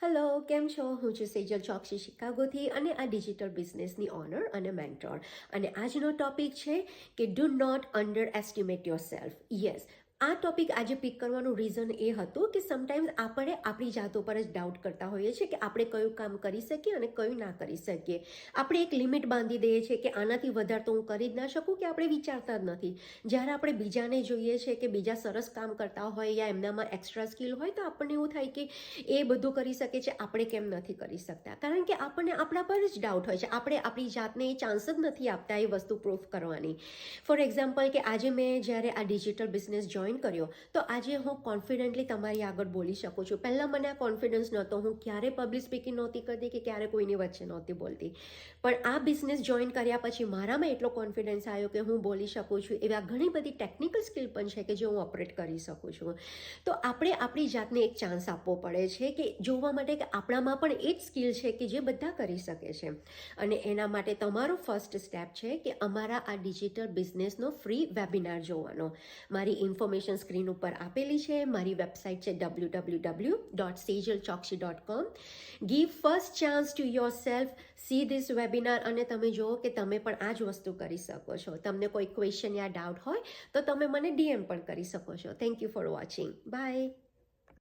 Hello, કેમ છો? હું છું સેજલ ચોકસી શિકાગોથી અને આ ડિજિટલ બિઝનેસની ઓનર અને મેન્ટોર. અને આજનો ટોપિક છે કે do not underestimate yourself. Yes, આ ટોપિક આજે પિક કરવાનું રીઝન એ હતું કે સમટાઈમ્સ આપણે આપણી જાત ઉપર જ ડાઉટ કરતા હોઈએ છીએ કે આપણે કયું કામ કરી શકીએ અને કયું ના કરી શકીએ. આપણે એક લિમિટ બાંધી દઈએ છીએ કે આનાથી વધારે તો હું કરી જ ના શકું, કે આપણે વિચારતા જ નથી. જ્યારે આપણે બીજાને જોઈએ છે કે બીજા સરસ કામ કરતા હોય યા એમનામાં એક્સ્ટ્રા સ્કિલ હોય તો આપણને એવું થાય કે એ બધું કરી શકે છે, આપણે કેમ નથી કરી શકતા? કારણ કે આપણને આપણા પર જ ડાઉટ હોય છે. આપણે આપણી જાતને એ ચાન્સ જ નથી આપતા એ વસ્તુ પ્રૂફ કરવાની. ફોર એક્ઝામ્પલ કે આજે મેં જ્યારે આ ડિજિટલ બિઝનેસ જોઈન કર્યો તો આજે હું કોન્ફિડન્ટલી તમારી આગળ બોલી શકું છું. પહેલાં મને આ કોન્ફિડન્સ નહોતો, હું ક્યારે પબ્લિક સ્પીકિંગ નહોતી કરતી કે ક્યારે કોઈની વચ્ચે નહોતી બોલતી. પણ આ બિઝનેસ જોઈન કર્યા પછી મારામાં એટલો કોન્ફિડન્સ આવ્યો કે હું બોલી શકું છું. એવા ઘણી બધી ટેકનિકલ સ્કિલ પણ છે કે જે હું ઓપરેટ કરી શકું છું. તો આપણે આપણી જાતને એક ચાન્સ આપવો પડે છે કે જોવા માટે કે આપણામાં પણ એ જ સ્કિલ છે કે જે બધા કરી શકે છે. અને એના માટે તમારો ફર્સ્ટ સ્ટેપ છે કે અમારા આ ડિજિટલ બિઝનેસનો ફ્રી વેબિનાર જોવાનો. મારી ઇન્ફોર્મેશન સ્ક્રીન ઉપર આપેલી છે. મારી વેબસાઇટ છે www.sejalchoksi.com. Give first chance to your self, see this webinar અને તમે જુઓ કે તમે પણ આ જ વસ્તુ કરી શકો છો. તમને કોઈ ક્વેશ્ચન યા ડાઉટ હોય તો તમે મને DM પણ કરી શકો છો. Thank you for watching. By.